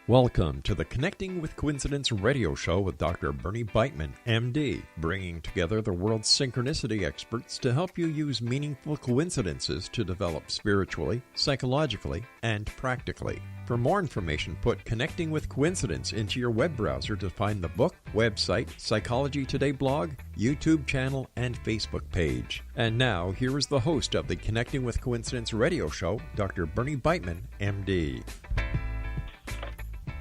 Welcome to the Connecting with Coincidence radio show with Dr. Bernie Beitman, MD, bringing together the world's synchronicity experts to help you use meaningful coincidences to develop spiritually, psychologically, and practically. For more information, put Connecting with Coincidence into your web browser to find the book, website, Psychology Today blog, YouTube channel, and Facebook page. And now, here is the host of the Connecting with Coincidence radio show, Dr. Bernie Beitman, MD.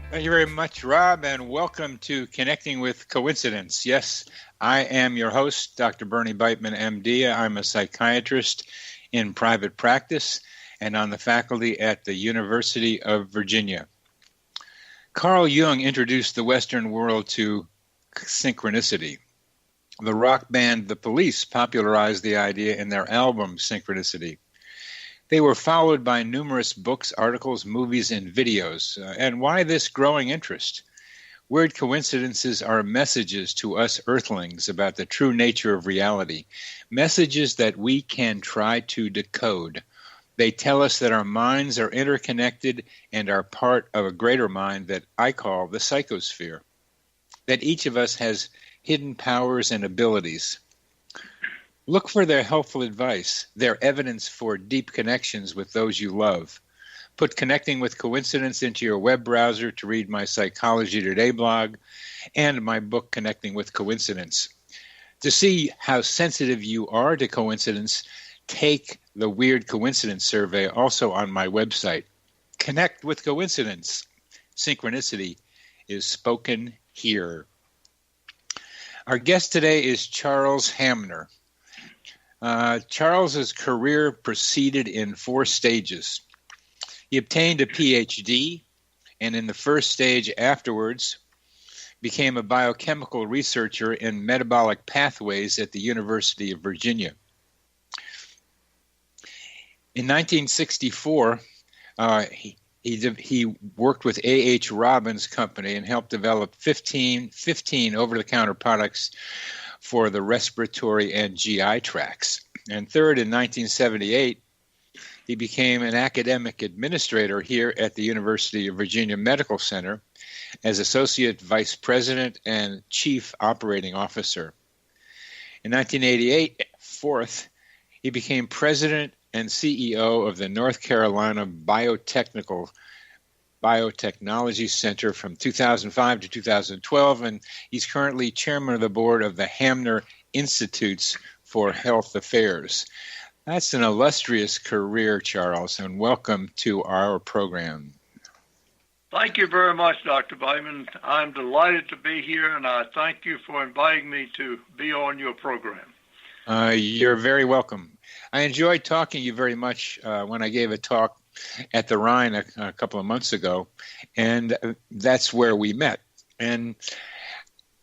Thank you very much, Rob, and welcome to Connecting with Coincidence. Yes, I am your host, Dr. Bernie Beitman, MD. I'm a psychiatrist in private practice and on the faculty at the University of Virginia. Carl Jung introduced the Western world to synchronicity. The rock band The Police popularized the idea in their album Synchronicity. They were followed by numerous books, articles, movies, and videos. And why this growing interest? Weird coincidences are messages to us earthlings about the true nature of reality, messages that we can try to decode. They tell us that our minds are interconnected and are part of a greater mind that I call the psychosphere, that each of us has hidden powers and abilities. Look for their helpful advice, their evidence for deep connections with those you love. Put Connecting with Coincidence into your web browser to read my Psychology Today blog and my book, Connecting with Coincidence. To see how sensitive you are to coincidence, take the Weird Coincidence Survey, also on my website. Connect with Coincidence. Synchronicity is spoken here. Our guest today is Charles Hamner. Charles's career proceeded in 4 stages. He obtained a PhD, and in the first stage afterwards, became a biochemical researcher in metabolic pathways at the University of Virginia. In 1964, he worked with A.H. Robbins' company and helped develop 15 over-the-counter products for the respiratory and GI tracts. And third, in 1978, he became an academic administrator here at the University of Virginia Medical Center as Associate Vice President and Chief Operating Officer. In 1988, fourth, he became President and CEO of the North Carolina Biotechnology Center from 2005 to 2012, and he's currently chairman of the board of the Hamner Institutes for Health Affairs. That's an illustrious career, Charles, and welcome to our program. Thank you very much, Dr. Beitman. I'm delighted to be here, and I thank you for inviting me to be on your program. You're very welcome. I enjoyed talking to you very much when I gave a talk at the Rhine a couple of months ago, and that's where we met. And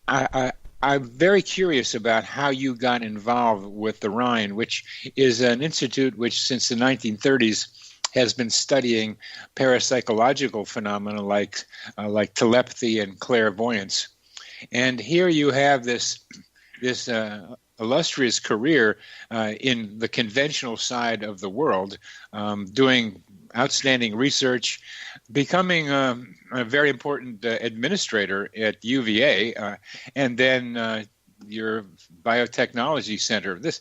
I'm very curious about how you got involved with the Rhine, which is an institute which since the 1930s has been studying parapsychological phenomena like telepathy and clairvoyance. And here you have this illustrious career in the conventional side of the world, doing outstanding research, becoming a very important administrator at UVA, and then your Biotechnology Center. This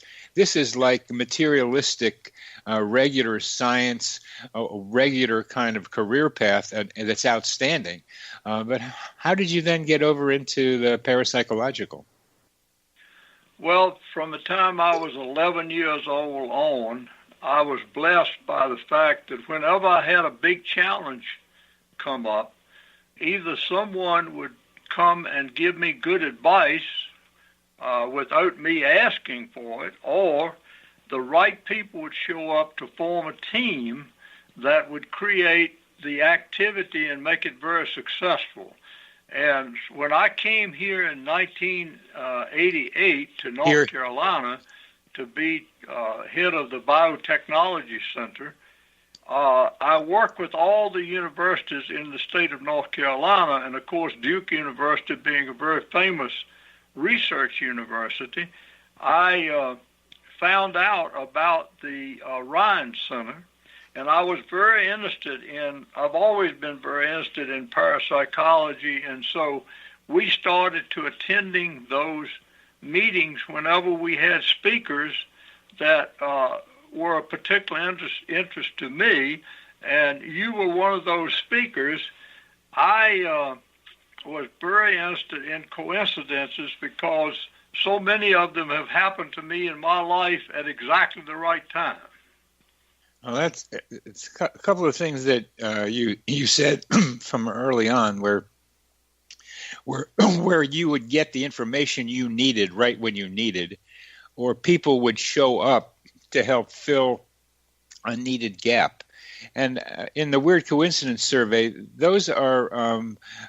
is like materialistic, regular science, a regular kind of career path, and that's outstanding. But how did you then get over into the parapsychological? Well, from the time I was 11 years old on, I was blessed by the fact that whenever I had a big challenge come up, either someone would come and give me good advice without me asking for it, or the right people would show up to form a team that would create the activity and make it very successful. And when I came here in 1988 to North Carolina to be head of the Biotechnology Center, I worked with all the universities in the state of North Carolina, and of course Duke University being a very famous research university. I found out about the Rhine Center And I was very interested in, I've always been very interested in parapsychology, and so we started to attending those meetings whenever we had speakers that were of particular interest to me, and you were one of those speakers. I was very interested in coincidences because so many of them have happened to me in my life at exactly the right time. Well, it's a couple of things that you said from early on, where you would get the information you needed right when you needed, or people would show up to help fill a needed gap. And in the Weird Coincidence Survey, those are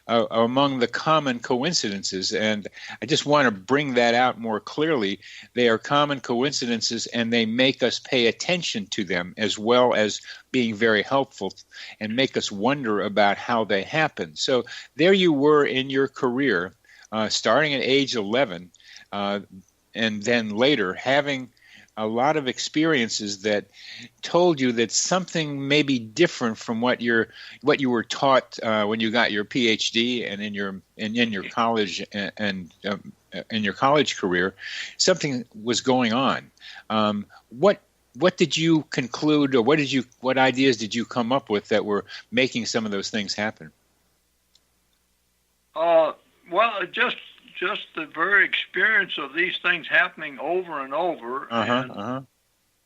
among the common coincidences. And I just want to bring that out more clearly. They are common coincidences, and they make us pay attention to them, as well as being very helpful and make us wonder about how they happen. So there you were in your career, starting at age 11, and then later having a lot of experiences that told you that something may be different from what you were taught when you got your PhD and in your college and in your college career. Something was going on. What did you conclude, or what ideas did you come up with that were making some of those things happen? Well, just the very experience of these things happening over and over.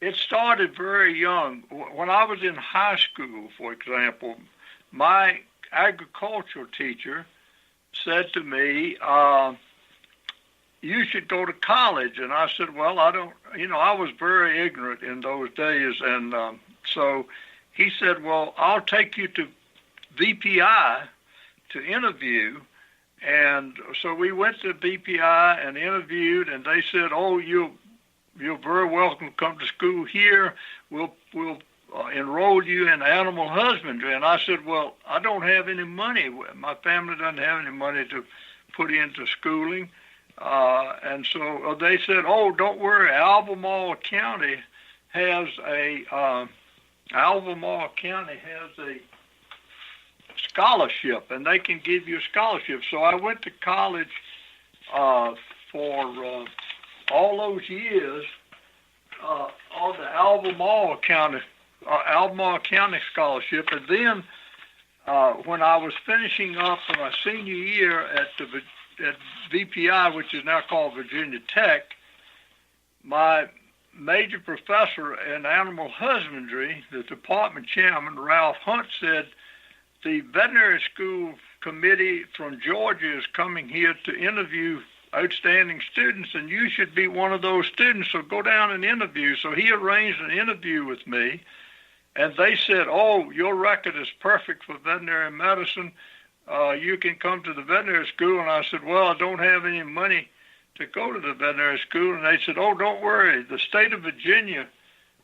It started very young. When I was in high school, for example, my agricultural teacher said to me, you should go to college. And I said, well, I don't, I was very ignorant in those days. And so he said, well, I'll take you to VPI to interview. And so we went to BPI and interviewed, and they said, "Oh, you're very welcome to come to school here. We'll enroll you in animal husbandry." And I said, "Well, I don't have any money. My family doesn't have any money to put into schooling." And so they said, "Oh, don't worry. Albemarle County has a scholarship, and they can give you a scholarship." So I went to college for all those years on the Albemarle County scholarship. And then when I was finishing up my senior year at VPI, which is now called Virginia Tech, my major professor in animal husbandry, the department chairman, Ralph Hunt, said, "The veterinary school committee from Georgia is coming here to interview outstanding students, and you should be one of those students, so go down and interview." So he arranged an interview with me, and they said, "Oh, your record is perfect for veterinary medicine. You can come to the veterinary school." And I said, "Well, I don't have any money to go to the veterinary school." And they said, "Oh, don't worry. The state of Virginia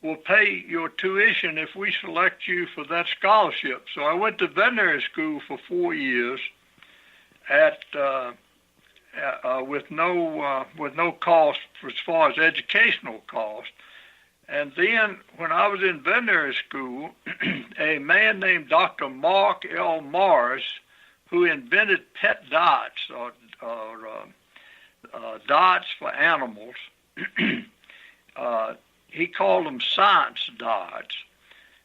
will pay your tuition if we select you for that scholarship." So I went to veterinary school for 4 years with no cost as far as educational cost. And then when I was in veterinary school, a man named Dr. Mark L. Morris, who invented pet dots or dots for animals, he called them science dots.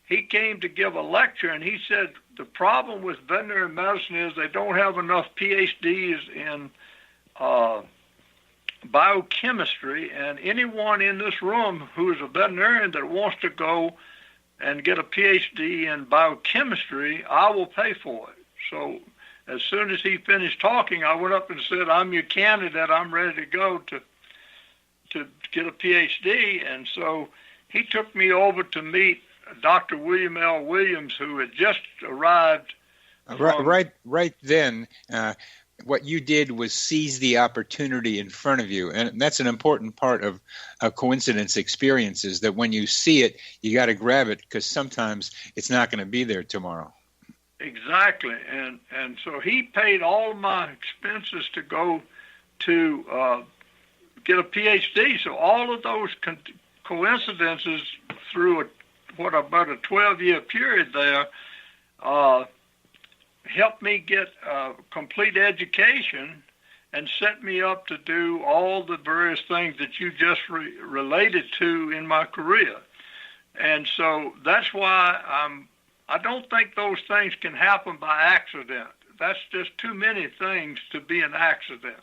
He came to give a lecture, and he said the problem with veterinary medicine is they don't have enough PhDs in biochemistry, and anyone in this room who is a veterinarian that wants to go and get a PhD in biochemistry, I will pay for it. So as soon as he finished talking, I went up and said, "I'm your candidate. I'm ready to go to get a PhD." And so he took me over to meet Dr. William L. Williams, who had just arrived. Right then, what you did was seize the opportunity in front of you. And that's an important part of coincidence experiences, that when you see it, you got to grab it, because sometimes it's not going to be there tomorrow. Exactly. And so he paid all of my expenses to go to get a PhD. So all of those coincidences through about a 12-year period there, helped me get a complete education and set me up to do all the various things that you just related to in my career. And so that's why I don't think those things can happen by accident. That's just too many things to be an accident.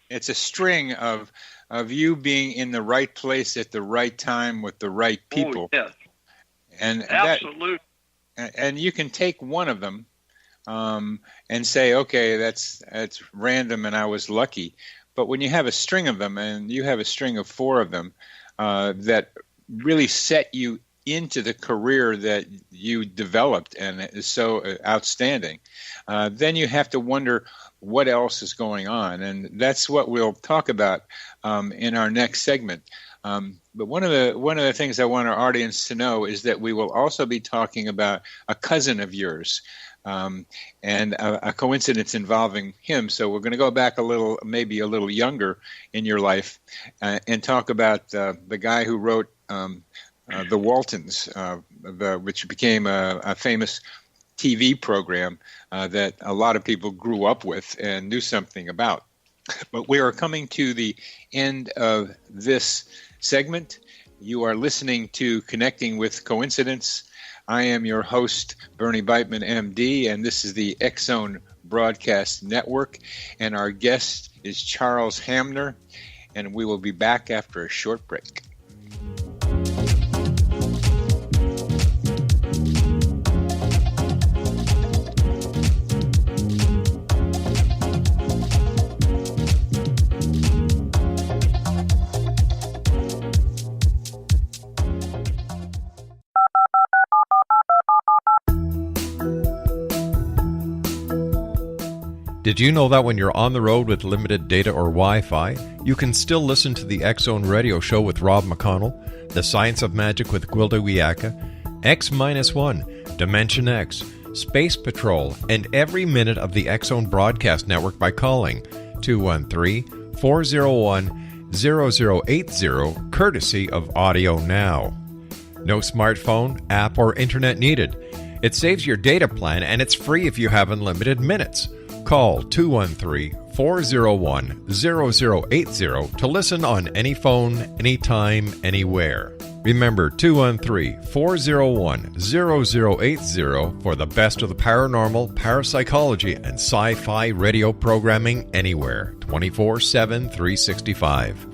It's a string of you being in the right place at the right time with the right people. Oh, yes. And absolutely. And you can take one of them and say, okay, that's random and I was lucky. But when you have a string of them, and you have a string of 4 of them that really set you into the career that you developed and is so outstanding, then you have to wonder what else is going on. And that's what we'll talk about in our next segment. But one of the things I want our audience to know is that we will also be talking about a cousin of yours and a coincidence involving him. So we're going to go back maybe a little younger in your life and talk about the guy who wrote the Waltons, which became a famous TV program that a lot of people grew up with and knew something about. But we are coming to the end of this segment. You are listening to Connecting with Coincidence. I am your host, Bernie Beitman, MD, and this is the X-Zone Broadcast Network. And our guest is Charles Hamner, and we will be back after a short break. Did you know that when you're on the road with limited data or Wi-Fi, you can still listen to the X-Zone Radio Show with Rob McConnell, The Science of Magic with Gwilda Wiyaka, X-1, Dimension X, Space Patrol, and every minute of the X-Zone Broadcast Network by calling 213-401-0080, courtesy of Audio Now. No smartphone, app, or internet needed. It saves your data plan, and it's free if you have unlimited minutes. Call 213-401-0080 to listen on any phone, anytime, anywhere. Remember 213-401-0080 for the best of the paranormal, parapsychology, and sci-fi radio programming anywhere, 24/7, 365.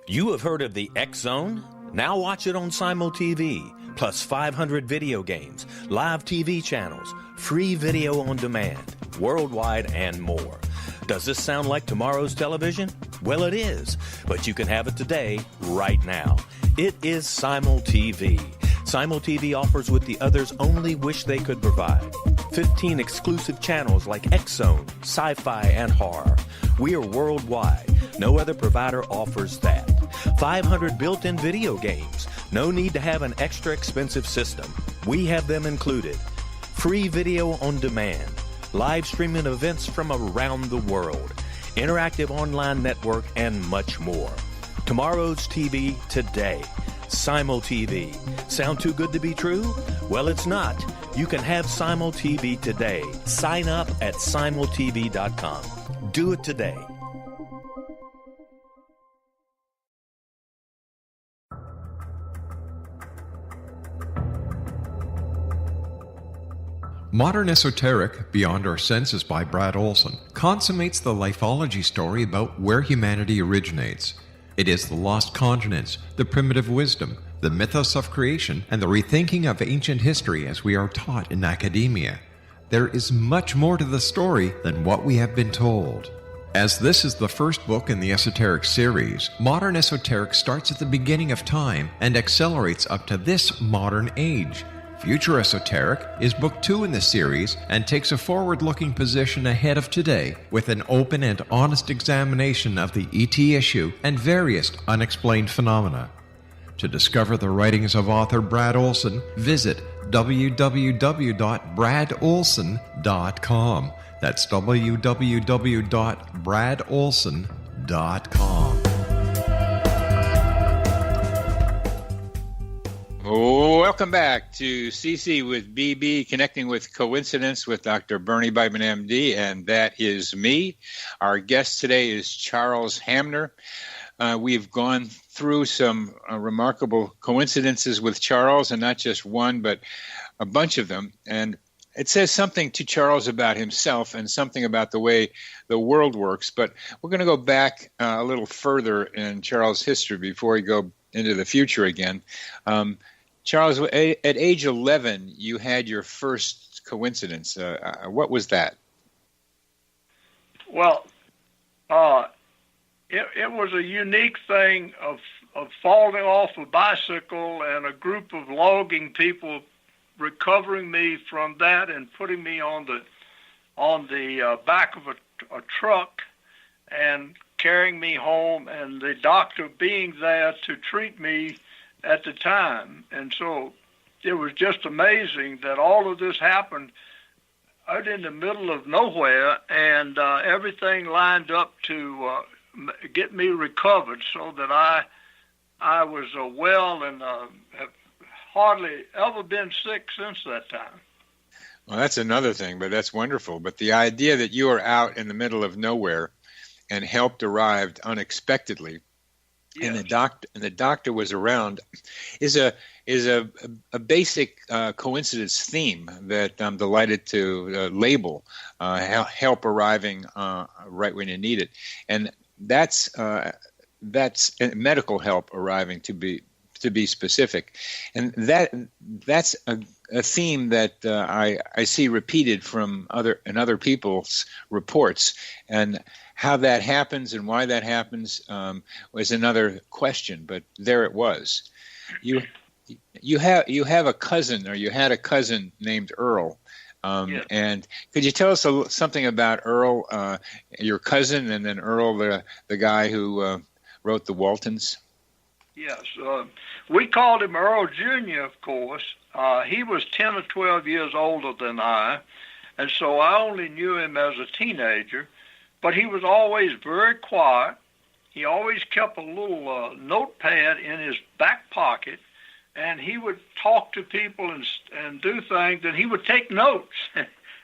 You have heard of the X-Zone? Now watch it on Simul TV. Plus 500 video games, live TV channels, free video on demand, worldwide, and more. Does this sound like tomorrow's television? Well, it is, but you can have it today, right now. It is Simul TV. Simul TV offers what the others only wish they could provide. 15 exclusive channels like X-Zone, Sci-Fi, and Horror. We are worldwide. No other provider offers that. 500 built-in video games. No need to have an extra expensive system. We have them included. Free video on demand. Live streaming events from around the world. Interactive online network, and much more. Tomorrow's TV today. Simul TV. Sound too good to be true? Well, it's not. You can have Simul TV today. Sign up at simultv.com. Do it today. Modern Esoteric, Beyond Our Senses by Brad Olson, consummates the lifeology story about where humanity originates. It is the lost continents, the primitive wisdom, the mythos of creation, and the rethinking of ancient history as we are taught in academia. There is much more to the story than what we have been told. As this is the first book in the Esoteric series, Modern Esoteric starts at the beginning of time and accelerates up to this modern age. Future Esoteric is book 2 in the series and takes a forward-looking position ahead of today with an open and honest examination of the ET issue and various unexplained phenomena. To discover the writings of author Brad Olson, visit www.bradolson.com. That's www.bradolson.com. Welcome back to CC with BB, Connecting with Coincidence with Dr. Bernie Beitman, MD, and that is me. Our guest today is Charles Hamner. We've gone through some remarkable coincidences with Charles, and not just one, but a bunch of them. And it says something to Charles about himself and something about the way the world works. But we're going to go back a little further in Charles' history before we go into the future again. Charles, at age 11, you had your first coincidence. What was that? Well, it was a unique thing of falling off a bicycle and a group of logging people recovering me from that and putting me on the back of a truck and carrying me home, and the doctor being there to treat me at the time. And so it was just amazing that all of this happened out in the middle of nowhere, and everything lined up to get me recovered so that I was well and have hardly ever been sick since that time. Well, that's another thing, but that's wonderful. But the idea that you were out in the middle of nowhere and help arrived unexpectedly, yes, and the doctor was around, is a basic coincidence theme that I'm delighted to label help arriving right when you need it, and that's medical help arriving to be specific, and that's a theme that I see repeated from other people's reports, and how that happens and why that happens was another question, but there it was. You have a cousin, or you had a cousin named Earl, yes. And could you tell us something about Earl, your cousin, and then Earl, the guy who wrote the Waltons? Yes, we called him Earl Jr., of course. He was 10 or 12 years older than I, and so I only knew him as a teenager. But he was always very quiet. He always kept a little notepad in his back pocket, and he would talk to people and do things, and he would take notes.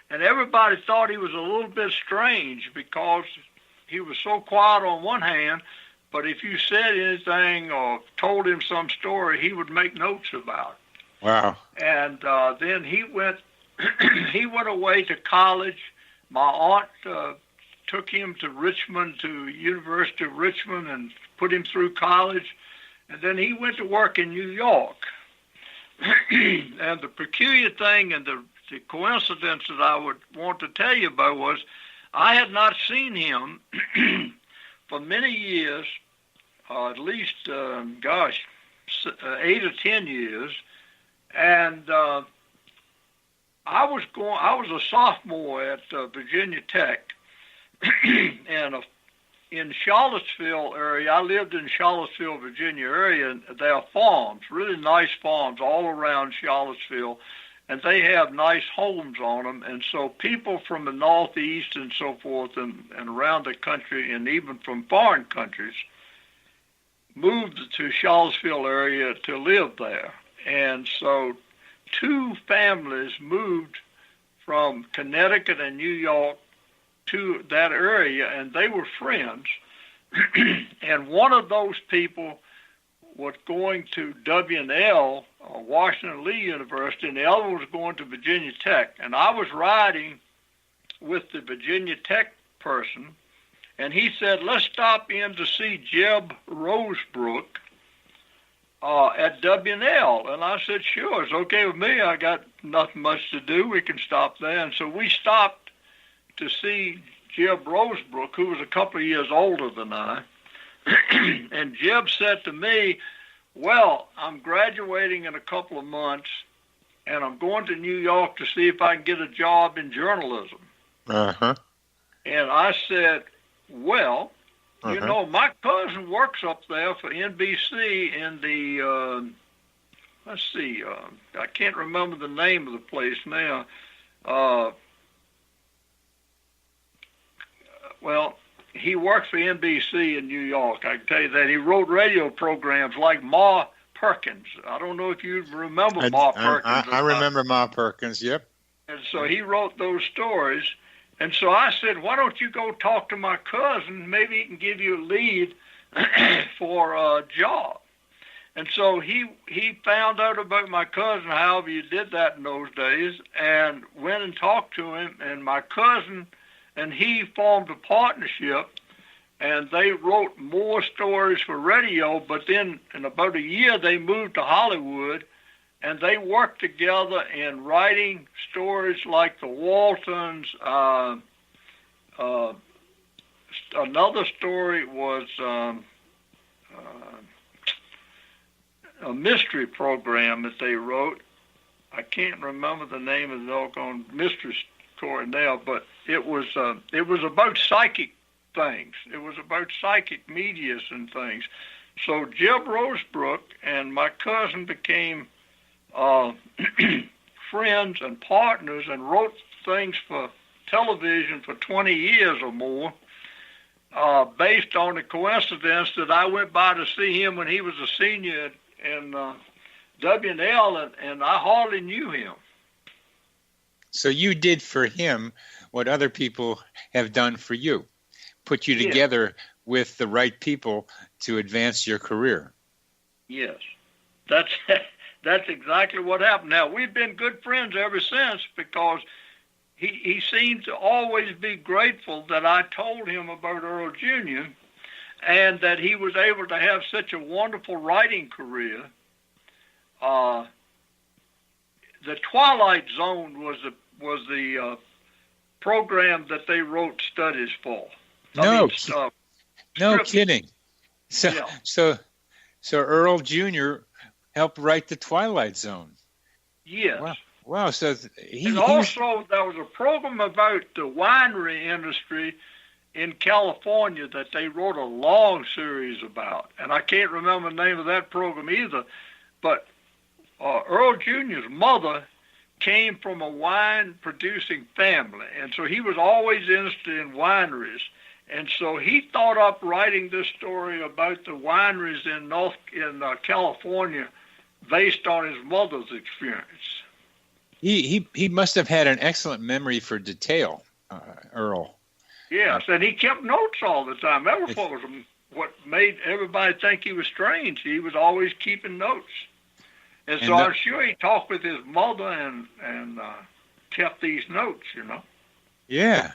And everybody thought he was a little bit strange because he was so quiet on one hand, but if you said anything or told him some story, he would make notes about it. Wow. And then he went away to college. My aunt took him to Richmond, to University of Richmond, and put him through college. And then he went to work in New York. And the peculiar thing and the coincidence that I would want to tell you about was I had not seen him for many years, at least, 8 or 10 years. And I was a sophomore at Virginia Tech. And in Charlottesville area, I lived in Charlottesville, Virginia area, and there are farms, really nice farms all around Charlottesville, and they have nice homes on them. And so people from the Northeast and so forth and around the country, and even from foreign countries, moved to Charlottesville area to live there. And so 2 families moved from Connecticut and New York to that area, and they were friends. And one of those people was going to W&L, Washington Lee University, and the other was going to Virginia Tech. And I was riding with the Virginia Tech person, and he said, let's stop in to see Jeb Rosebrook at W&L. And I said, sure, it's okay with me. I got nothing much to do. We can stop there. And so we stopped to see Jeb Rosebrook, who was a couple of years older than I. And Jeb said to me, well, I'm graduating in a couple of months, and I'm going to New York to see if I can get a job in journalism. Uh-huh. And I said, well, you know, my cousin works up there for NBC in the, I can't remember the name of the place now. Well, he worked for NBC in New York. I can tell you that. He wrote radio programs like Ma Perkins. I don't know if you remember Ma Perkins. I remember Ma Perkins, yep. And so he wrote those stories. And so I said, why don't you go talk to my cousin? Maybe he can give you a lead for a job. And so he found out about my cousin, however you did that in those days, and went and talked to him. And my cousin and he formed a partnership, and they wrote more stories for radio. But then in about a year, they moved to Hollywood, and they worked together in writing stories like the Waltons. Another story was a mystery program that they wrote. I can't remember the name of the doggone mystery story now, but it was about psychic things. It was about psychic medias and things. So Jeb Rosebrook and my cousin became friends and partners and wrote things for television for 20 years or more, based on the coincidence that I went by to see him when he was a senior in W&L, and I hardly knew him. So you did for him what other people have done for you, put you together with the right people to advance your career. Yes, that's exactly what happened. Now, we've been good friends ever since, because he seemed to always be grateful that I told him about Earl Jr., and that he was able to have such a wonderful writing career. The Twilight Zone was the program that they wrote studies for. No kidding. So Earl Jr. helped write the Twilight Zone. Yes. Wow. So there was a program about the winery industry in California that they wrote a long series about, and I can't remember the name of that program either. But Earl Jr.'s mother came from a wine-producing family, and so he was always interested in wineries. And so he thought up writing this story about the wineries in California, based on his mother's experience. He must have had an excellent memory for detail, Earl. Yes, and he kept notes all the time. That was what made everybody think he was strange. He was always keeping notes. And so I'm sure he talked with his mother and kept these notes, you know. Yeah.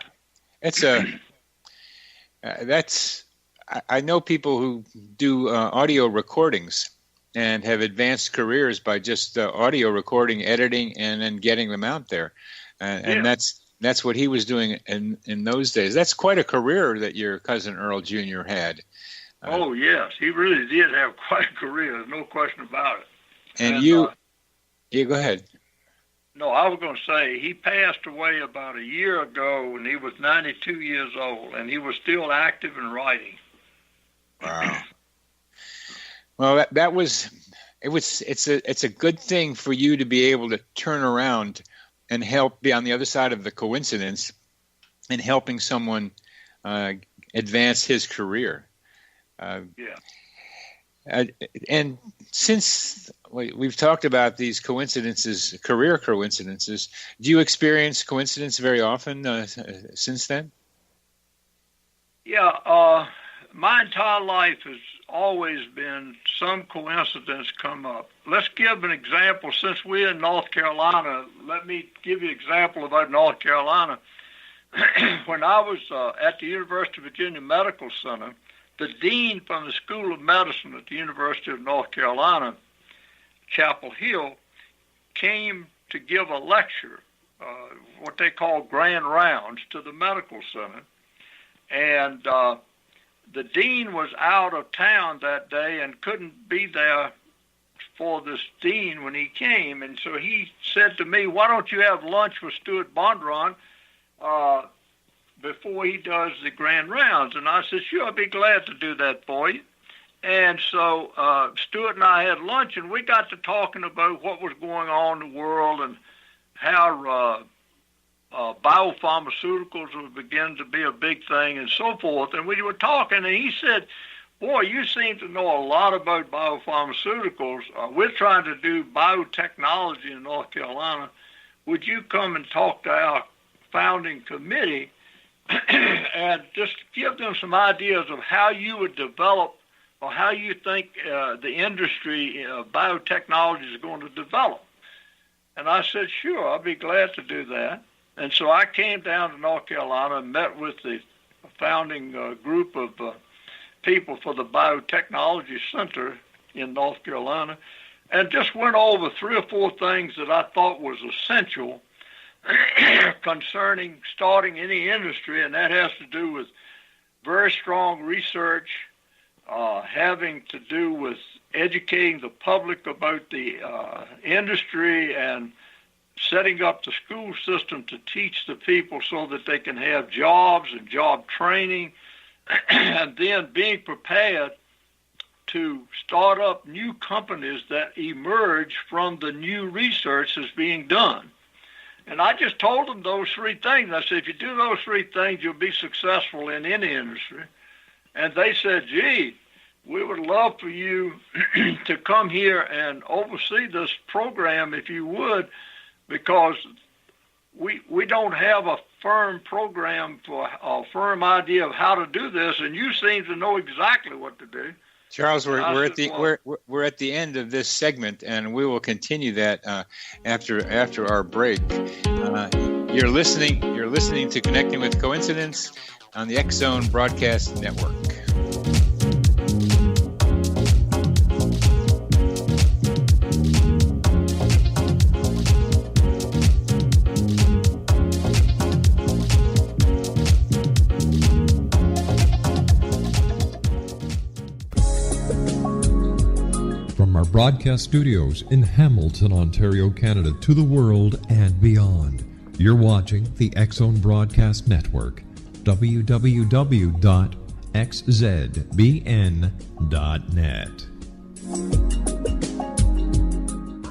I know people who do audio recordings and have advanced careers by just audio recording, editing, and then getting them out there. And that's what he was doing in those days. That's quite a career that your cousin Earl Jr. had. Oh, yes. He really did have quite a career. There's no question about it. And you go ahead. No, I was going to say, he passed away about a year ago, and he was 92 years old, and he was still active in writing. Wow. Well, it's a good thing for you to be able to turn around and help be on the other side of the coincidence and helping someone advance his career. And since we've talked about these coincidences, career coincidences, do you experience coincidence very often since then? Yeah, my entire life has always been some coincidence come up. Let's give an example. Since we're in North Carolina, let me give you an example about North Carolina. When I was at the University of Virginia Medical Center, the dean from the School of Medicine at the University of North Carolina, Chapel Hill, came to give a lecture, what they call grand rounds, to the medical center. And the dean was out of town that day and couldn't be there for this dean when he came. And so he said to me, why don't you have lunch with Stuart Bondron before he does the grand rounds? And I said, sure, I'd be glad to do that for you. And so Stuart and I had lunch, and we got to talking about what was going on in the world and how biopharmaceuticals would begin to be a big thing and so forth. And we were talking, and he said, boy, you seem to know a lot about biopharmaceuticals. We're trying to do biotechnology in North Carolina. Would you come and talk to our founding committee and just give them some ideas of how you would develop or how you think the industry of biotechnology is going to develop? And I said, sure, I'll be glad to do that. And so I came down to North Carolina and met with the founding group of people for the Biotechnology Center in North Carolina, and just went over 3 or 4 things that I thought was essential concerning starting any industry, and that has to do with very strong research, having to do with educating the public about the industry and setting up the school system to teach the people so that they can have jobs and job training, and then being prepared to start up new companies that emerge from the new research that's being done. And I just told them those 3 things. I said, if you do those 3 things, you'll be successful in any industry. And they said, gee, we would love for you to come here and oversee this program if you would, because we don't have a firm program for a firm idea of how to do this, and you seem to know exactly what to do. Charles, we're at the end of this segment, and we will continue that after our break. You're listening to Connecting with Coincidence on the X Zone Broadcast Network. Broadcast studios in Hamilton, Ontario, Canada, to the world and beyond. You're watching the X Zone Broadcast Network, www.xzbn.net.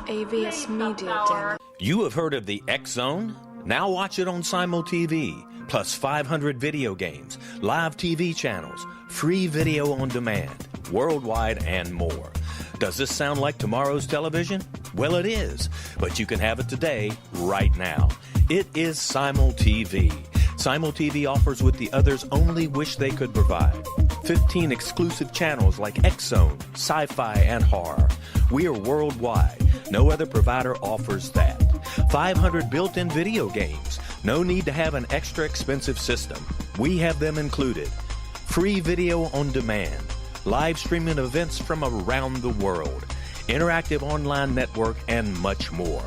AVS Media. You have heard of the X Zone? Now watch it on Simul TV, plus 500 video games, live TV channels, free video on demand, worldwide, and more. Does this sound like tomorrow's television? Well, it is, but you can have it today, right now. It is Simul TV. Simul TV offers what the others only wish they could provide. 15 exclusive channels like X-Zone, Sci-Fi, and Horror. We are worldwide. No other provider offers that. 500 built-in video games. No need to have an extra expensive system. We have them included. Free video on demand. Live streaming events from around the world, interactive online network, and much more.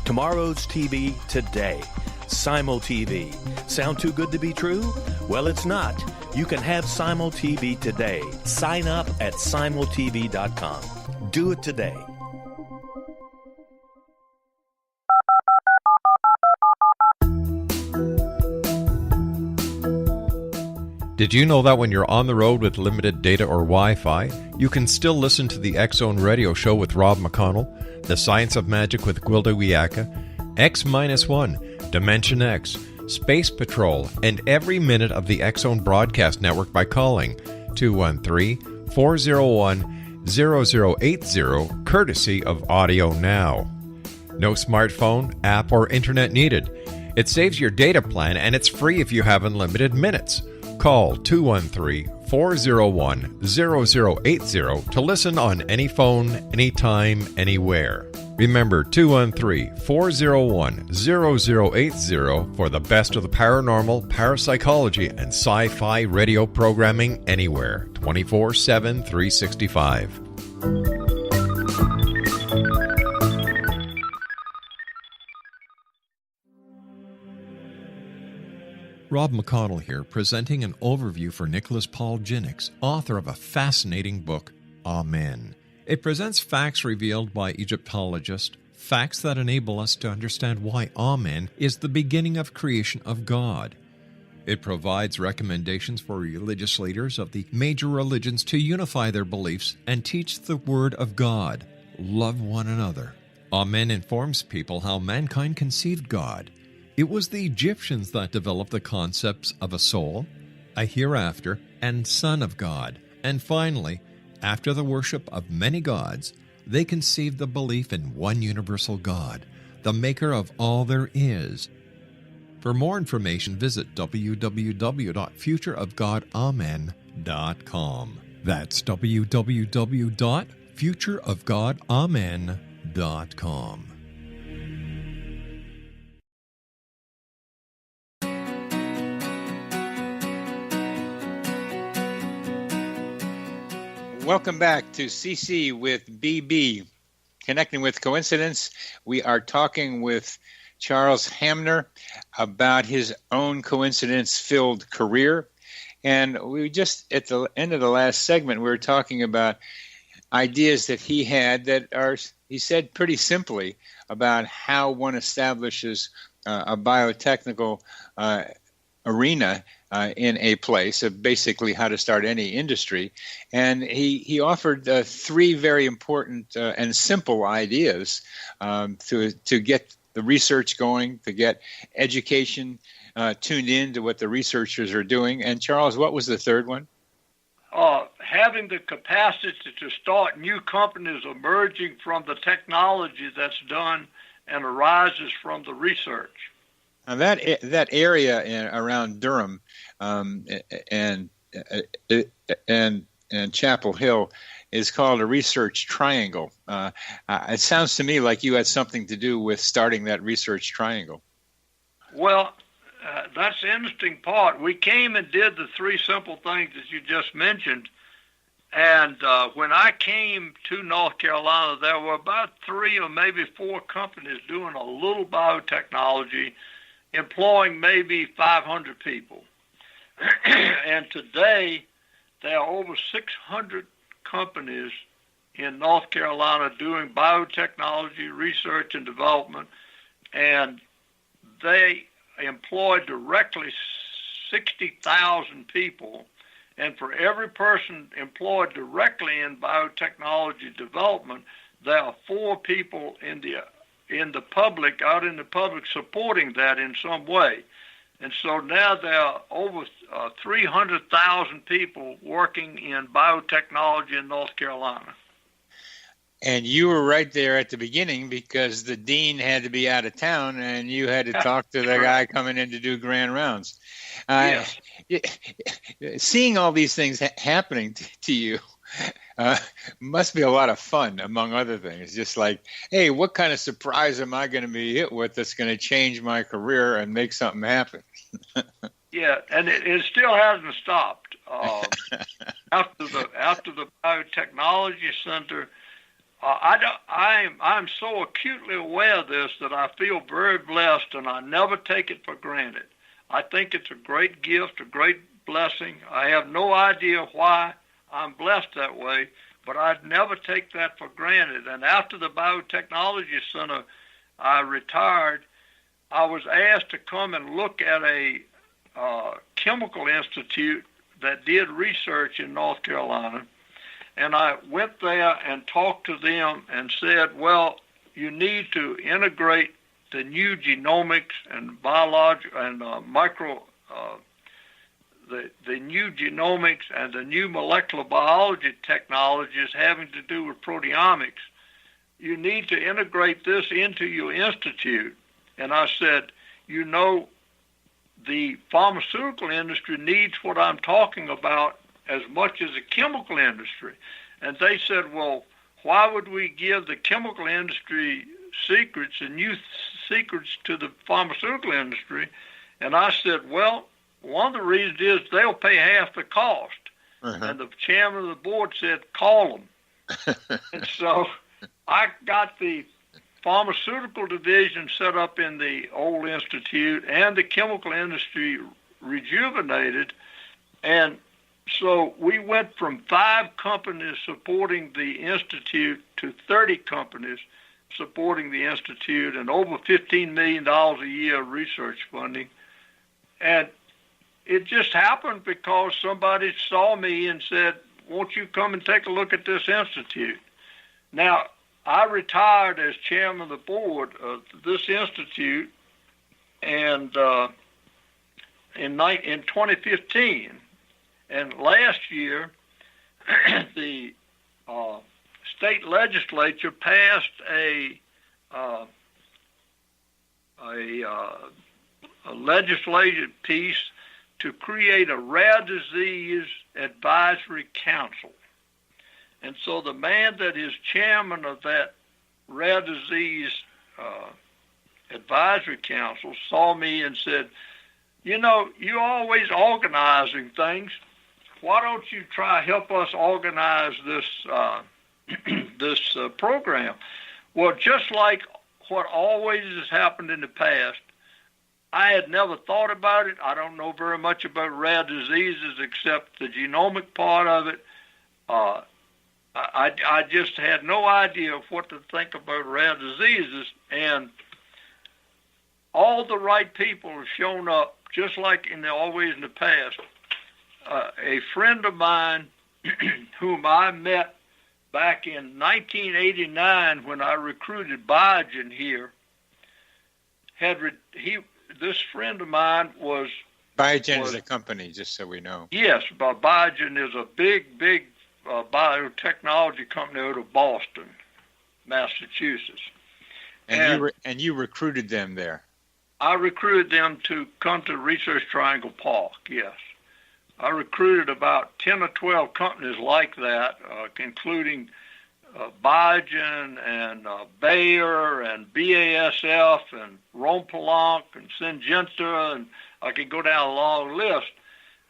Tomorrow's TV today. Simul TV. Sound too good to be true? Well, it's not. You can have Simul TV today. Sign up at simultv.com. Do it today. Did you know that when you're on the road with limited data or Wi-Fi, you can still listen to the X Zone Radio Show with Rob McConnell, The Science of Magic with Gwilda Wiyaka, X-1, Dimension X, Space Patrol, and every minute of the X Zone Broadcast Network by calling 213-401-0080, courtesy of Audio Now. No smartphone, app, or internet needed. It saves your data plan, and it's free if you have unlimited minutes. Call 213-401-0080 to listen on any phone, anytime, anywhere. Remember 213-401-0080 for the best of the paranormal, parapsychology, and sci-fi radio programming anywhere, 24/7, 365. Rob McConnell here, presenting an overview for Nicholas Paul Jennings, author of a fascinating book, Amen. It presents facts revealed by Egyptologists, facts that enable us to understand why Amen is the beginning of creation of God. It provides recommendations for religious leaders of the major religions to unify their beliefs and teach the Word of God. Love one another. Amen informs people how mankind conceived God. It was the Egyptians that developed the concepts of a soul, a hereafter, and Son of God. And finally, after the worship of many gods, they conceived the belief in one universal God, the maker of all there is. For more information, visit www.futureofgodamen.com. That's www.futureofgodamen.com. Welcome back to CC with BB, Connecting with Coincidence. We are talking with Charles Hamner about his own coincidence-filled career. And we just, at the end of the last segment, we were talking about ideas that he had that are, he said pretty simply, about how one establishes a biotechnical arena in a place, of basically how to start any industry. And he offered three very important and simple ideas to get the research going, to get education tuned in to what the researchers are doing. And Charles, what was the third one? Having the capacity to start new companies emerging from the technology that's done and arises from the research. Now that area around Durham and Chapel Hill is called a research triangle. It sounds to me like you had something to do with starting that research triangle. Well, that's the interesting part. We came and did the three simple things that you just mentioned. And when I came to North Carolina, there were about 3 or maybe 4 companies doing a little biotechnology, employing maybe 500 people. And today, there are over 600 companies in North Carolina doing biotechnology research and development, and they employ directly 60,000 people. And for every person employed directly in biotechnology development, there are 4 people in the public, out in the public, supporting that in some way. And so now there are over 300,000 people working in biotechnology in North Carolina. And you were right there at the beginning because the dean had to be out of town and you had to talk to the guy coming in to do grand rounds. Yes. Seeing all these things happening to you must be a lot of fun, among other things. Just like, hey, what kind of surprise am I going to be hit with that's going to change my career and make something happen? Yeah, and it still hasn't stopped. After the Biotechnology Center, I'm so acutely aware of this that I feel very blessed, and I never take it for granted. I think it's a great gift, a great blessing. I have no idea why I'm blessed that way, but I'd never take that for granted. And after the Biotechnology Center, I retired, I was asked to come and look at a chemical institute that did research in North Carolina. And I went there and talked to them and said, well, you need to integrate the new genomics and biological and the new genomics and the new molecular biology technologies having to do with proteomics. You need to integrate this into your institute. And I said, you know, the pharmaceutical industry needs what I'm talking about as much as the chemical industry. And they said, well, why would we give the chemical industry secrets and new secrets to the pharmaceutical industry? And I said, well, one of the reasons is they'll pay half the cost. Uh-huh. And the chairman of the board said, call them. And so I got the pharmaceutical division set up in the old institute and the chemical industry rejuvenated. And so we went from 5 companies supporting the institute to 30 companies supporting the institute and over $15 million a year of research funding. And it just happened because somebody saw me and said, won't you come and take a look at this institute? Now, I retired as chairman of the board of this institute and in 2015. And last year, the state legislature passed a legislative piece to create a rare disease advisory council. And so the man that is chairman of that rare disease advisory council saw me and said, you know, you're always organizing things. Why don't you try help us organize this this program? Well, just like what always has happened in the past, I had never thought about it. I don't know very much about rare diseases except the genomic part of it. I just had no idea of what to think about rare diseases, and all the right people have shown up, just like always in the past. A friend of mine whom I met back in 1989 when I recruited Biogen here, this friend of mine was... Biogen is a company, just so we know. Yes, Biogen is a big biotechnology company out of Boston, Massachusetts. And you recruited them there? I recruited them to come to Research Triangle Park, yes. I recruited about 10 or 12 companies like that, including Biogen and Bayer and BASF and Rhone-Poulenc and Syngenta, and I could go down a long list.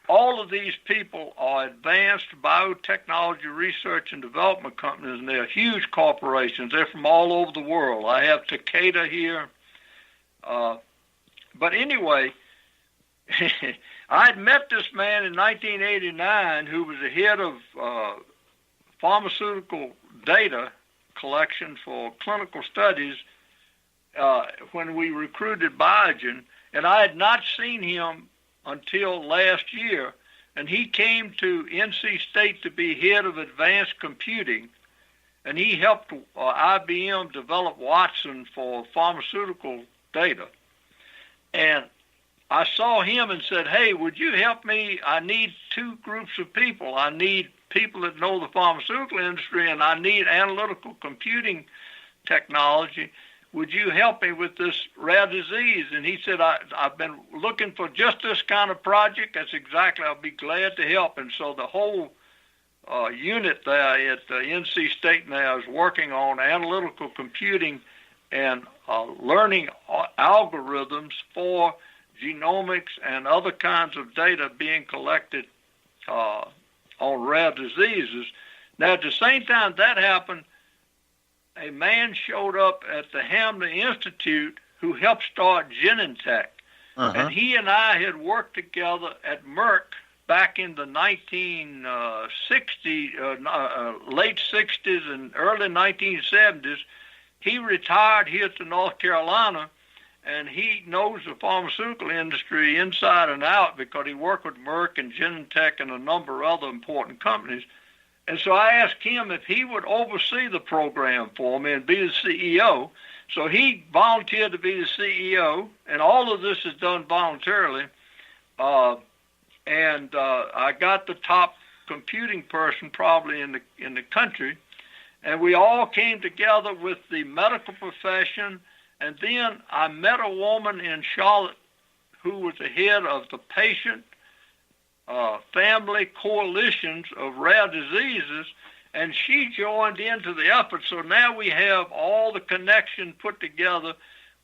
All of these people are advanced biotechnology research and development companies, and they're huge corporations. They're from all over the world. I have Takeda here. But anyway, I had met this man in 1989 who was the head of pharmaceutical data collection for clinical studies when we recruited Biogen, and I had not seen him until last year, and he came to NC State to be head of advanced computing, and he helped IBM develop Watson for pharmaceutical data. And I saw him and said, hey, would you help me? I need two groups of people. I need people that know the pharmaceutical industry, and I need analytical computing technology. Would you help me with this rare disease? And he said, I've been looking for just this kind of project. That's exactly, I'll be glad to help. And so the whole unit there at NC State now is working on analytical computing and learning algorithms for genomics and other kinds of data being collected on rare diseases. Now, at the same time that happened, a man showed up at the Hamner Institute who helped start Genentech. Uh-huh. And he and I had worked together at Merck back in the 1960s, late 60s and early 1970s. He retired here to North Carolina, and he knows the pharmaceutical industry inside and out because he worked with Merck and Genentech and a number of other important companies. And so I asked him if he would oversee the program for me and be the CEO. So he volunteered to be the CEO, and all of this is done voluntarily. And I got the top computing person probably in the country, and we all came together with the medical profession. And then I met a woman in Charlotte who was the head of the patient family coalitions of rare diseases, and she joined into the effort. So now we have all the connection put together.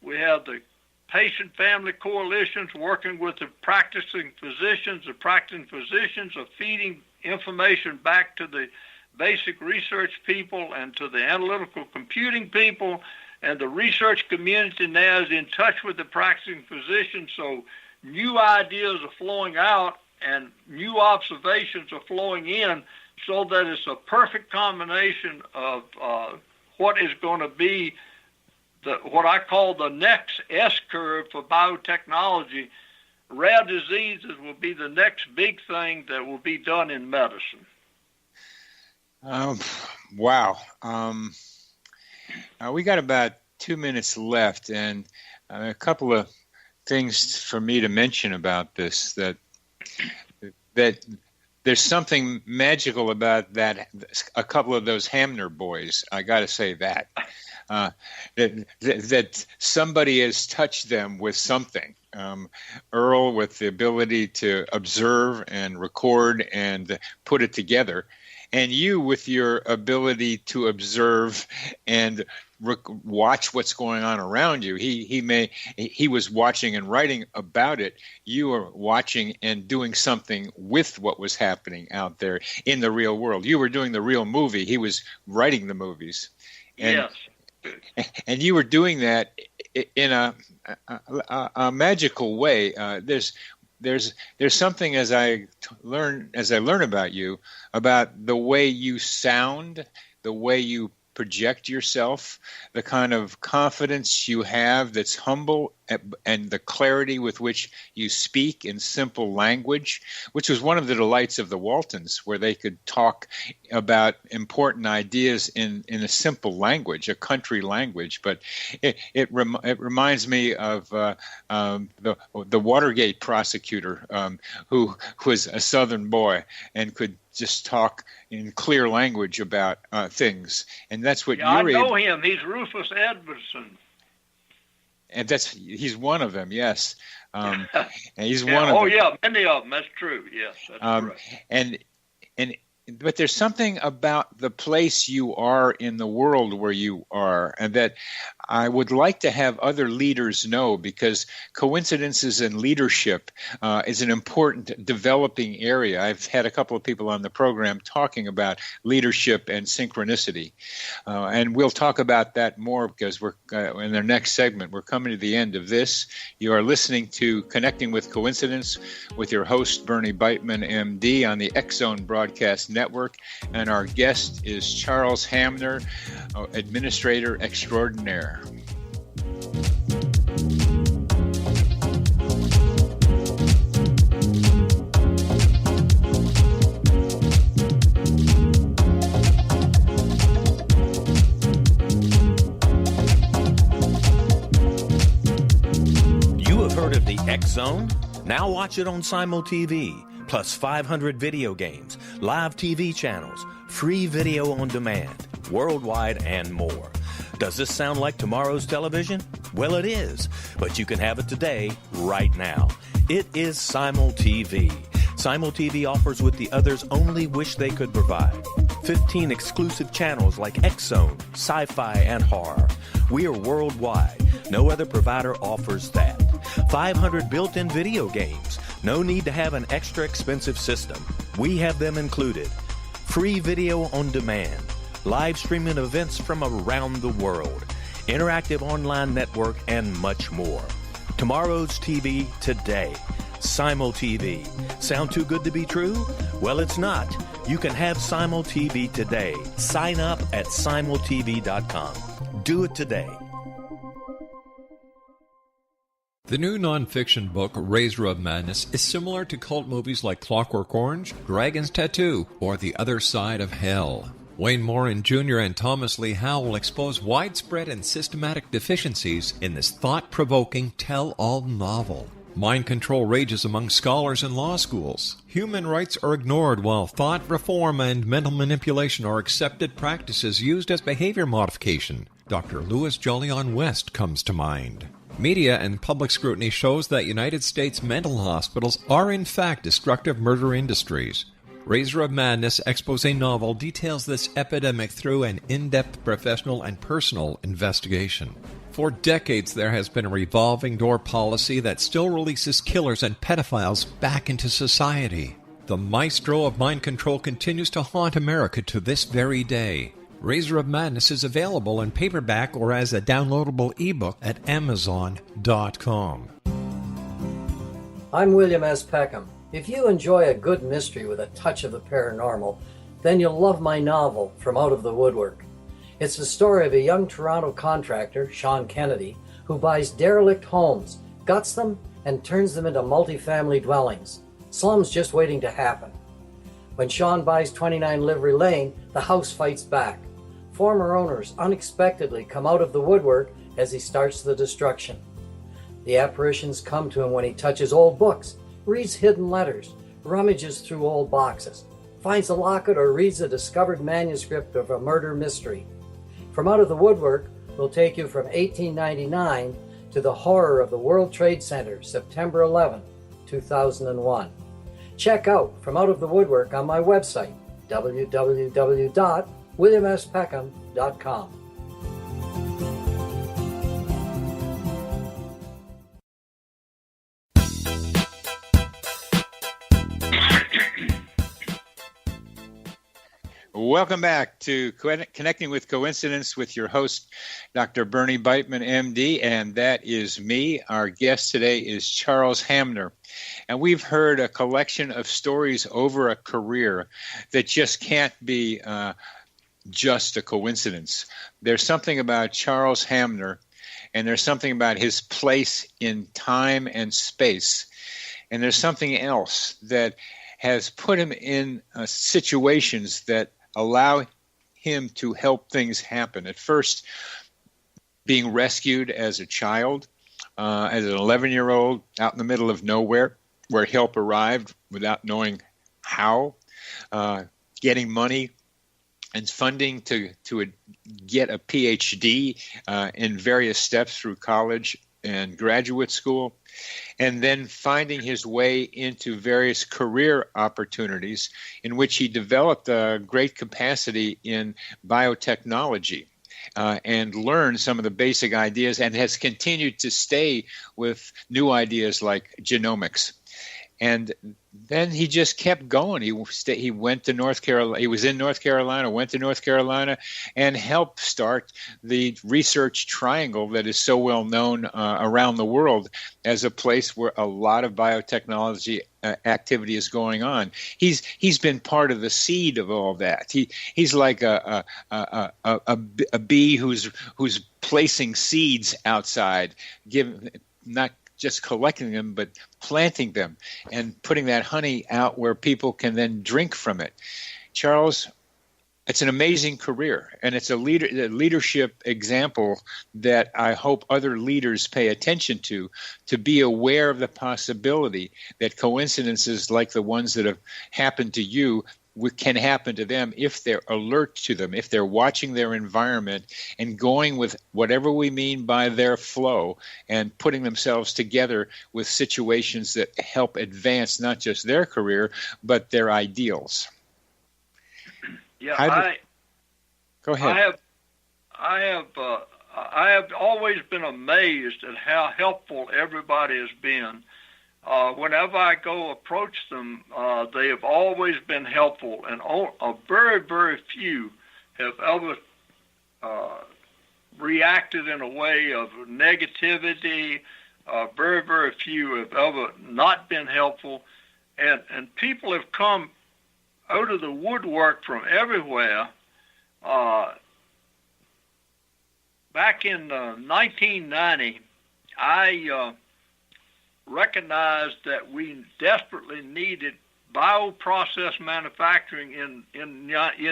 We have the patient family coalitions working with the practicing physicians. The practicing physicians are feeding information back to the basic research people and to the analytical computing people, and the research community now is in touch with the practicing physicians, so new ideas are flowing out and new observations are flowing in, so that it's a perfect combination of what is going to be what I call the next S-curve for biotechnology. Rare diseases will be the next big thing that will be done in medicine. Wow. We got about 2 minutes left, and a couple of things for me to mention about this, that there's something magical about that. A couple of those Hamner boys, I got to say that. That somebody has touched them with something. Earl with the ability to observe and record and put it together, and you with your ability to observe and watch what's going on around you. He was watching and writing about it. You were watching and doing something with what was happening out there in the real world. You were doing the real movie. He was writing the movies. And, yes. And you were doing that in a magical way. There's something as I learn about you, about the way you sound, the way you project yourself, the kind of confidence you have that's humble, and the clarity with which you speak in simple language, which was one of the delights of the Waltons, where they could talk about important ideas in a simple language, a country language. But it reminds me of the Watergate prosecutor who was a Southern boy and could just talk in clear language about things, and that's what you're. I know him. He's Rufus Edmondson. And he's one of them, yes. And he's one of them. Oh, yeah, many of them. That's true. Yes, that's correct. But there's something about the place you are in the world where you are, and that I would like to have other leaders know, because coincidences in leadership is an important developing area. I've had a couple of people on the program talking about leadership and synchronicity, and we'll talk about that more because we're in the next segment. We're coming to the end of this. You are listening to Connecting with Coincidence with your host, Bernie Beitman, MD, on the X-Zone Broadcast Network, and our guest is Charles Hamner, Administrator Extraordinaire. You have heard of the X-Zone? Now watch it on Simul TV. Plus 500 video games, live TV channels, free video on demand, worldwide, and more. Does this sound like tomorrow's television? Well, it is, but you can have it today, right now. It is Simul TV. Simul TV offers what the others only wish they could provide. 15 exclusive channels like X-Zone, Sci-Fi, and Horror. We are worldwide. No other provider offers that. 500 built-in video games. No need to have an extra expensive system. We have them included. Free video on demand. Live streaming events from around the world. Interactive online network, and much more. Tomorrow's TV today. Simul TV. Sound too good to be true? Well, it's not. You can have Simul TV today. Sign up at simultv.com. Do it today. The new nonfiction book, Razor of Madness, is similar to cult movies like Clockwork Orange, Dragon's Tattoo, or The Other Side of Hell. Wayne Morin Jr. and Thomas Lee Howe will expose widespread and systematic deficiencies in this thought-provoking tell-all novel. Mind control rages among scholars in law schools. Human rights are ignored while thought reform and mental manipulation are accepted practices used as behavior modification. Dr. Louis Jolyon West comes to mind. Media and public scrutiny shows that United States mental hospitals are in fact destructive murder industries. Razor of Madness expose novel details this epidemic through an in-depth professional and personal investigation. For decades, there has been a revolving door policy that still releases killers and pedophiles back into society. The maestro of mind control continues to haunt America to this very day. Razor of Madness is available in paperback or as a downloadable ebook at Amazon.com. I'm William S. Peckham. If you enjoy a good mystery with a touch of the paranormal, then you'll love my novel, From Out of the Woodwork. It's the story of a young Toronto contractor, Sean Kennedy, who buys derelict homes, guts them, and turns them into multifamily dwellings. Slums just waiting to happen. When Sean buys 29 Livery Lane, the house fights back. Former owners unexpectedly come out of the woodwork as he starts the destruction. The apparitions come to him when he touches old books, reads hidden letters, rummages through old boxes, finds a locket, or reads a discovered manuscript of a murder mystery. From Out of the Woodwork will take you from 1899 to the horror of the World Trade Center, September 11, 2001. Check out From Out of the Woodwork on my website, www.williamspeckham.com. Welcome back to Connecting with Coincidence with your host, Dr. Bernie Beitman, MD, and that is me. Our guest today is Charles Hamner, and we've heard a collection of stories over a career that just can't be just a coincidence. There's something about Charles Hamner, and there's something about his place in time and space, and there's something else that has put him in situations that allow him to help things happen. At first, being rescued as a child, as an 11-year-old out in the middle of nowhere where help arrived without knowing how, getting money and funding to get a PhD in various steps through college and graduate school, and then finding his way into various career opportunities in which he developed a great capacity in biotechnology and learned some of the basic ideas, and has continued to stay with new ideas like genomics. And then he just kept going. He went to North Carolina. He was in North Carolina, went to North Carolina, and helped start the research triangle that is so well known around the world as a place where a lot of biotechnology activity is going on. He's been part of the seed of all that. He's like a bee who's placing seeds outside, not just collecting them, but planting them and putting that honey out where people can then drink from it. Charles, it's an amazing career, and it's a leadership example that I hope other leaders pay attention to be aware of the possibility that coincidences like the ones that have happened to you can happen to them if they're alert to them, if they're watching their environment and going with whatever we mean by their flow and putting themselves together with situations that help advance not just their career, but their ideals. Yeah, go ahead. I have always been amazed at how helpful everybody has been. Whenever I go approach them, they have always been helpful, and very, very few have ever reacted in a way of negativity. Very, very few have ever not been helpful, and people have come out of the woodwork from everywhere. Back in 1990, I recognized that we desperately needed bioprocess manufacturing in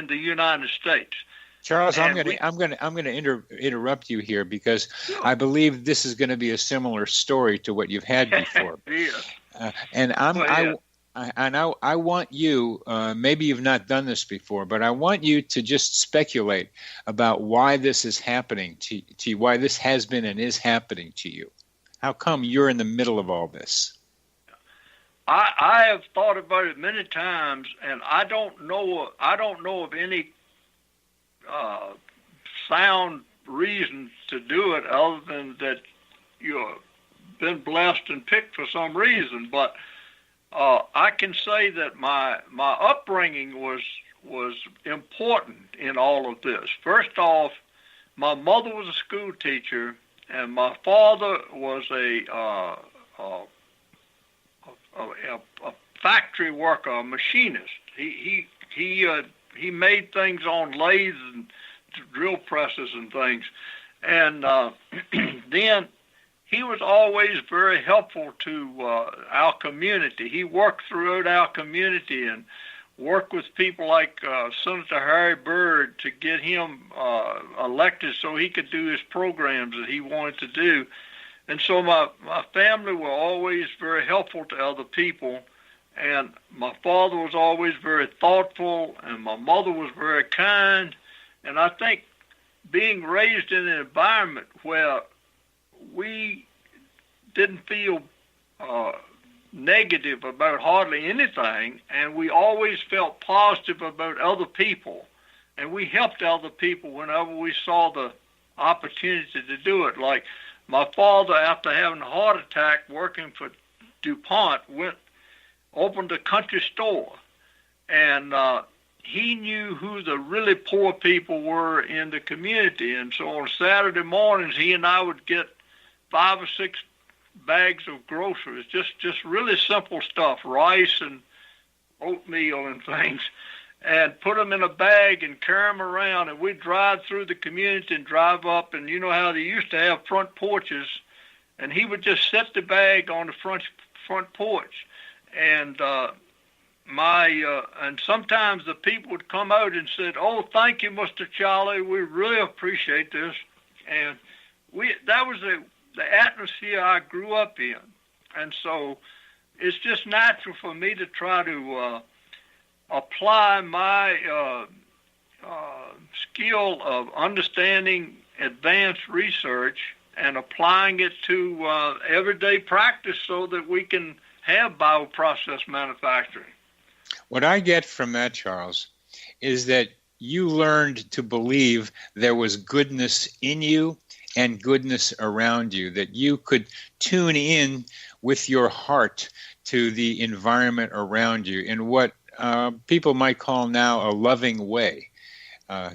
the United States. Charles, I'm going to interrupt you here because I believe this is going to be a similar story to what you've had before. Yeah. I want you, maybe you've not done this before, but I want you to just speculate about why this is happening to you, why this has been and is happening to you. How come you're in the middle of all this? I have thought about it many times, and I don't know of any sound reason to do it other than that you've been blessed and picked for some reason. But I can say that my upbringing was important in all of this. First off, my mother was a school teacher, and my father was a factory worker, a machinist. He made things on lathes and drill presses and things, and then he was always very helpful to our community. He worked throughout our community and worked with people like Senator Harry Byrd to get him elected so he could do his programs that he wanted to do. And so my family were always very helpful to other people, and my father was always very thoughtful, and my mother was very kind. And I think being raised in an environment where we didn't feel negative about hardly anything, and we always felt positive about other people, and we helped other people whenever we saw the opportunity to do it. Like my father, after having a heart attack working for DuPont, opened a country store, and he knew who the really poor people were in the community. And so on Saturday mornings, he and I would get 5 or 6 bags of groceries, just really simple stuff, rice and oatmeal and things, and put them in a bag and carry them around. And we'd drive through the community and drive up, and you know how they used to have front porches, and he would just set the bag on the front porch. And and sometimes the people would come out and said, "Oh, thank you, Mr. Charlie. We really appreciate this." And that was the atmosphere I grew up in. And so it's just natural for me to try to apply my skill of understanding advanced research and applying it to everyday practice so that we can have bioprocess manufacturing. What I get from that, Charles, is that you learned to believe there was goodness in you and goodness around you, that you could tune in with your heart to the environment around you in what people might call now a loving way,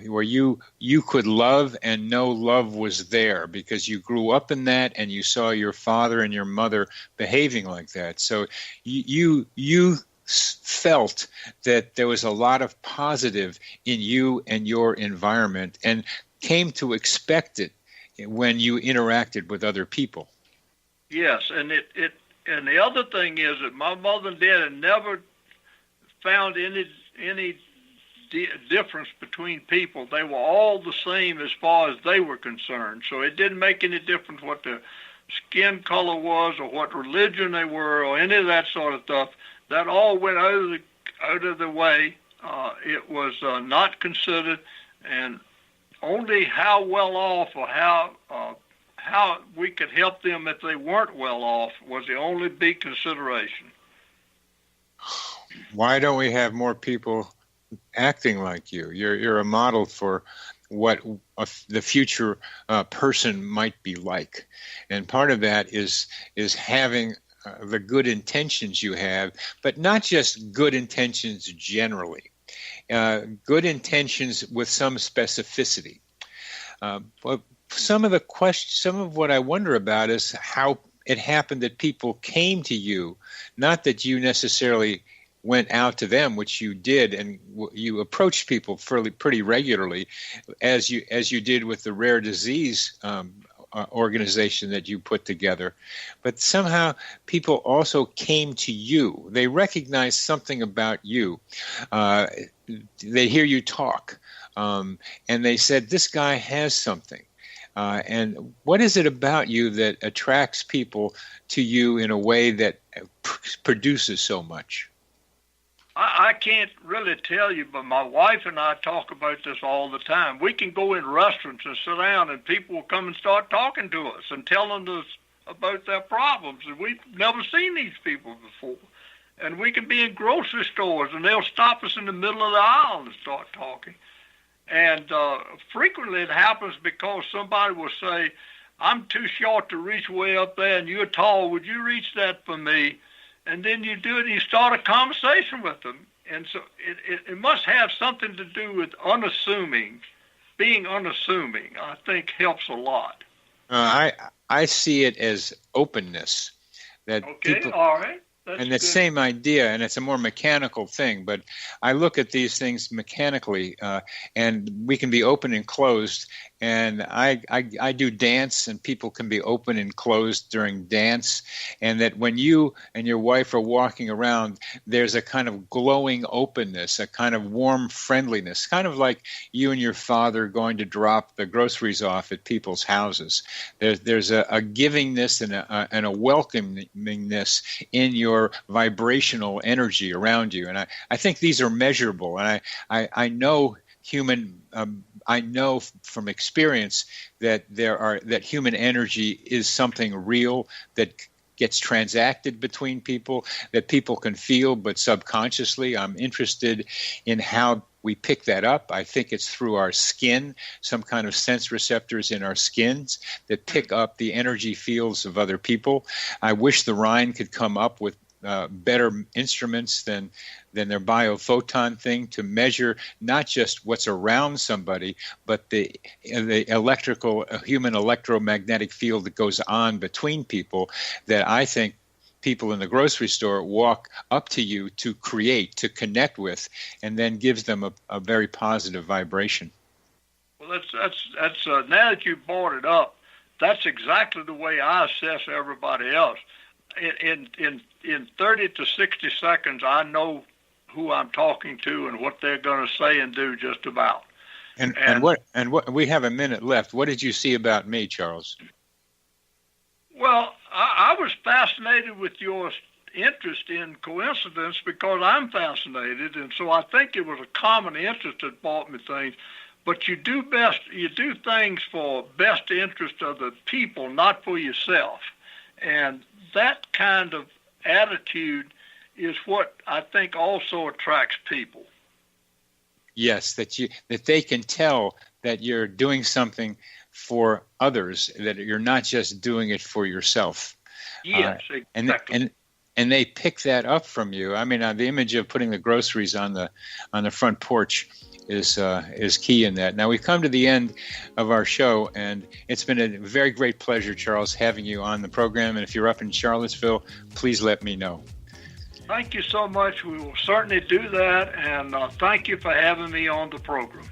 where you could love and know love was there because you grew up in that and you saw your father and your mother behaving like that. So you felt that there was a lot of positive in you and your environment and came to expect it when you interacted with other people. Yes, and and the other thing is that my mother and dad had never found any difference between people. They were all the same as far as they were concerned. So it didn't make any difference what their skin color was or what religion they were or any of that sort of stuff. That all went out of the way. It was not considered, and only how well off or how we could help them if they weren't well off was the only big consideration. Why don't we have more people acting like you? You're a model for what the future person might be like, and part of that is having the good intentions you have, but not just good intentions generally. Good intentions with some specificity. But some of what I wonder about is how it happened that people came to you, not that you necessarily went out to them, which you did, and you approached people pretty regularly, as you did with the rare disease organization that you put together. But somehow people also came to you. They recognized something about you. They hear you talk, and they said, this guy has something. And what is it about you that attracts people to you in a way that produces so much? I can't really tell you, but my wife and I talk about this all the time. We can go in restaurants and sit down, and people will come and start talking to us and telling us about their problems, and we've never seen these people before. And we can be in grocery stores, and they'll stop us in the middle of the aisle and start talking. And frequently it happens because somebody will say, I'm too short to reach way up there, and you're tall. Would you reach that for me? And then you do it, and you start a conversation with them. And so it must have something to do with unassuming. Being unassuming, I think, helps a lot. I see it as openness. That okay, people, all right. And the same idea, and it's a more mechanical thing, but I look at these things mechanically, and we can be open and closed. And I do dance, and people can be open and closed during dance. And that when you and your wife are walking around, there's a kind of glowing openness, a kind of warm friendliness, kind of like you and your father going to drop the groceries off at people's houses. There's a givingness and a welcomingness in your vibrational energy around you. And I think these are measurable. And I know I know from experience that that human energy is something real that gets transacted between people, that people can feel, but subconsciously. I'm interested in how we pick that up. I think it's through our skin, some kind of sense receptors in our skins that pick up the energy fields of other people. I wish the Rhine could come up with better instruments than their biophoton thing to measure not just what's around somebody, but the human electromagnetic field that goes on between people, that I think people in the grocery store walk up to you to create, to connect with, and then gives them a very positive vibration. Well, that's now that you brought it up, that's exactly the way I assess everybody else. In 30 to 60 seconds, I know who I'm talking to and what they're going to say and do just about. And what we have a minute left. What did you see about me, Charles? Well, I was fascinated with your interest in coincidence because I'm fascinated, and so I think it was a common interest that brought me things. But you do things for best interest of the people, not for yourself. And that kind of attitude is what I think also attracts people. Yes, that they can tell that you're doing something for others, that you're not just doing it for yourself. Yes, exactly. And they pick that up from you. I mean, the image of putting the groceries on the front porch is key in that. Now, we've come to the end of our show, and it's been a very great pleasure, Charles, having you on the program. And if you're up in Charlottesville, please let me know. Thank you so much. We will certainly do that, and thank you for having me on the program.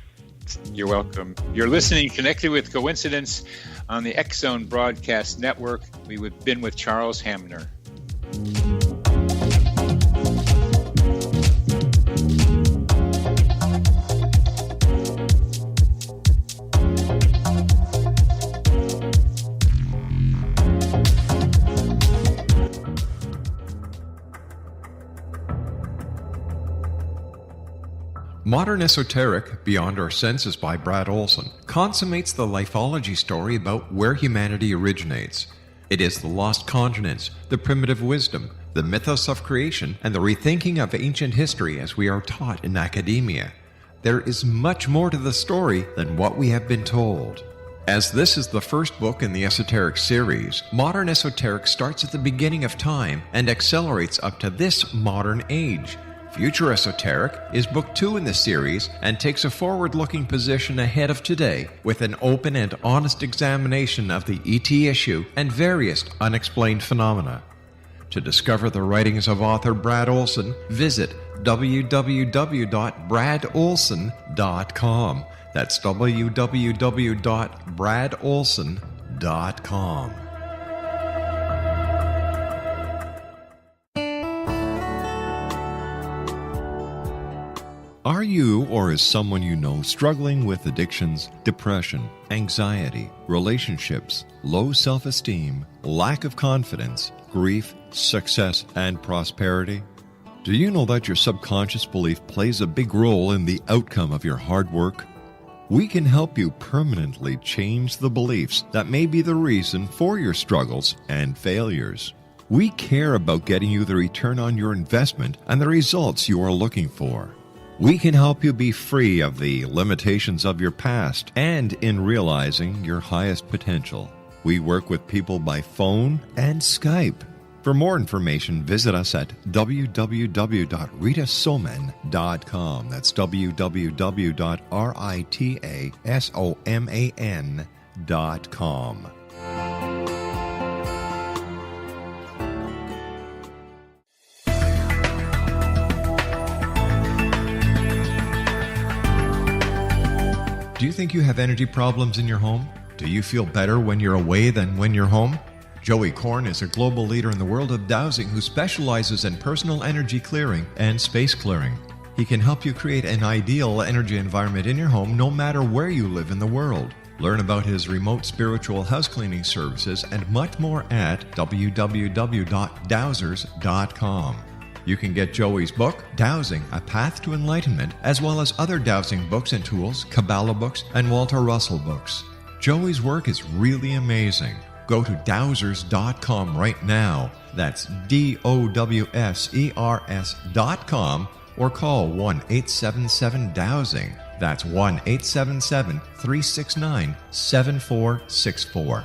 You're welcome. You're listening Connected with Coincidence on the X-Zone Broadcast Network. We've been with Charles Hamner. Modern Esoteric, Beyond Our Senses by Brad Olson, consummates the lifology story about where humanity originates. It is the lost continents, the primitive wisdom, the mythos of creation, and the rethinking of ancient history as we are taught in academia. There is much more to the story than what we have been told. As this is the first book in the Esoteric series, Modern Esoteric starts at the beginning of time and accelerates up to this modern age. Future Esoteric is book 2 in the series and takes a forward-looking position ahead of today with an open and honest examination of the ET issue and various unexplained phenomena. To discover the writings of author Brad Olson, visit www.bradolson.com. That's www.bradolson.com. Are you or is someone you know struggling with addictions, depression, anxiety, relationships, low self-esteem, lack of confidence, grief, success, and prosperity? Do you know that your subconscious belief plays a big role in the outcome of your hard work? We can help you permanently change the beliefs that may be the reason for your struggles and failures. We care about getting you the return on your investment and the results you are looking for. We can help you be free of the limitations of your past and in realizing your highest potential. We work with people by phone and Skype. For more information, visit us at www.ritasoman.com. That's www.ritasoman.com. Do you think you have energy problems in your home? Do you feel better when you're away than when you're home? Joey Korn is a global leader in the world of dowsing who specializes in personal energy clearing and space clearing. He can help you create an ideal energy environment in your home no matter where you live in the world. Learn about his remote spiritual house cleaning services and much more at www.dowsers.com. You can get Joey's book, Dowsing, A Path to Enlightenment, as well as other dowsing books and tools, Kabbalah books, and Walter Russell books. Joey's work is really amazing. Go to dowsers.com right now. That's DOWSERS.com or call 1-877-DOWSING. That's 1-877-369-7464.